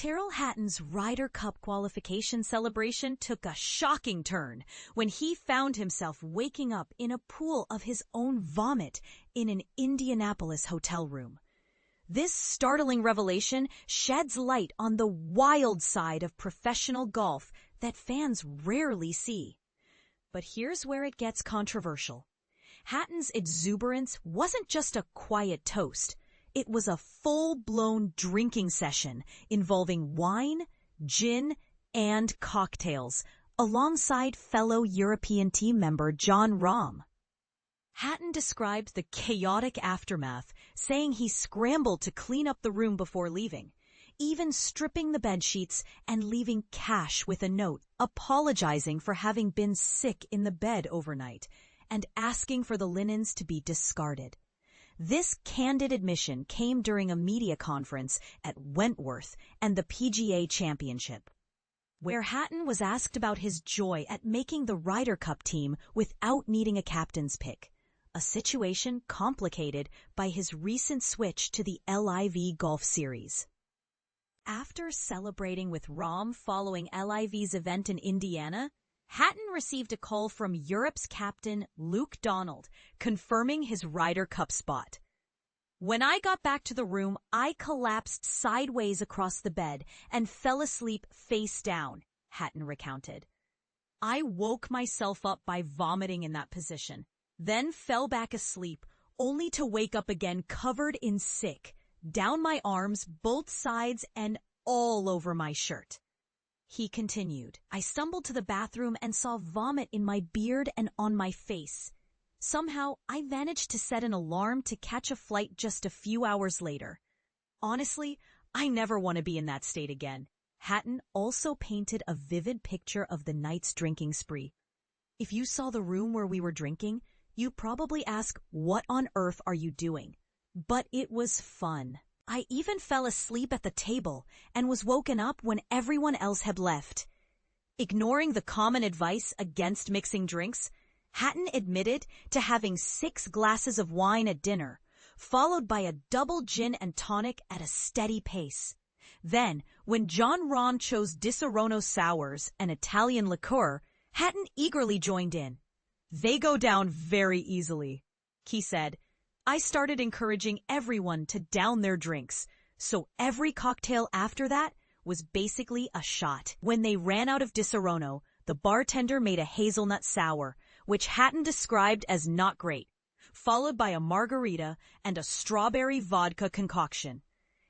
Tyrrell Hatton's Ryder Cup qualification celebration took a shocking turn when he found himself waking up in a pool of his own vomit in an Indianapolis hotel room. This startling revelation sheds light on the wild side of professional golf that fans rarely see. But here's where it gets controversial. Hatton's exuberance wasn't just a quiet toast. It was a full-blown drinking session involving wine, gin, and cocktails, alongside fellow European team member Jon Rahm. Hatton described the chaotic aftermath, saying he scrambled to clean up the room before leaving, even stripping the bedsheets and leaving cash with a note apologizing for having been sick in the bed overnight and asking for the linens to be discarded. This candid admission came during a media conference at Wentworth and the PGA Championship, where Hatton was asked about his joy at making the Ryder Cup team without needing a captain's pick, a situation complicated by his recent switch to the LIV Golf series. After celebrating with Rahm following LIV's event in Indiana, Hatton received a call from Europe's captain Luke Donald, confirming his Ryder Cup spot. "When I got back to the room, I collapsed sideways across the bed and fell asleep face down," Hatton recounted. "I woke myself up by vomiting in that position, then fell back asleep, only to wake up again covered in sick, down my arms, both sides, and all over my shirt." He continued, "I stumbled to the bathroom and saw vomit in my beard and on my face. Somehow, I managed to set an alarm to catch a flight just a few hours later. Honestly, I never want to be in that state again." Hatton also painted a vivid picture of the night's drinking spree. "If you saw the room where we were drinking, you probably ask, what on earth are you doing? But it was fun. I even fell asleep at the table and was woken up when everyone else had left." Ignoring the common advice against mixing drinks, Hatton admitted to having 6 glasses of wine at dinner, followed by a double gin and tonic at a steady pace. Then, when Jon Rahm chose Disaronno sours, an Italian liqueur, Hatton eagerly joined in. "They go down very easily," he said. "I started encouraging everyone to down their drinks, so every cocktail after that was basically a shot." When they ran out of Disaronno, the bartender made a hazelnut sour, which Hatton described as not great, followed by a margarita and a strawberry vodka concoction.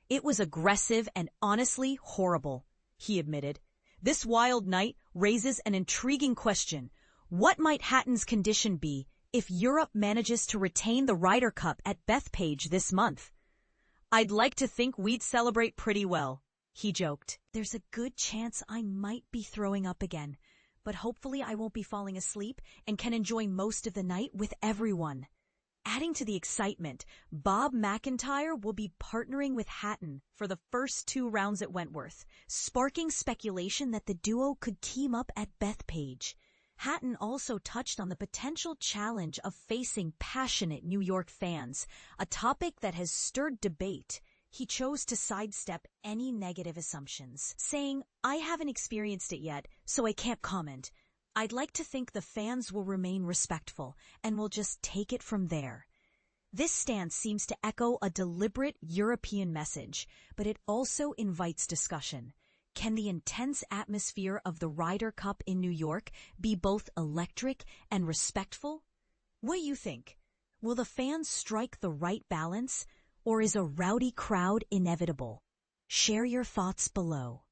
"It was aggressive and honestly horrible," he admitted. "This wild night raises an intriguing question. What might Hatton's condition be if Europe manages to retain the Ryder Cup at Bethpage this month? I'd like to think we'd celebrate pretty well," he joked. "There's a good chance I might be throwing up again, but hopefully I won't be falling asleep and can enjoy most of the night with everyone." Adding to the excitement, Bob McIntyre will be partnering with Hatton for the first 2 rounds at Wentworth, sparking speculation that the duo could team up at Bethpage. Hatton also touched on the potential challenge of facing passionate New York fans, a topic that has stirred debate. He chose to sidestep any negative assumptions, saying, "I haven't experienced it yet, so I can't comment. I'd like to think the fans will remain respectful and will just take it from there." This stance seems to echo a deliberate European message, but it also invites discussion. Can the intense atmosphere of the Ryder Cup in New York be both electric and respectful? What do you think? Will the fans strike the right balance, or is a rowdy crowd inevitable? Share your thoughts below.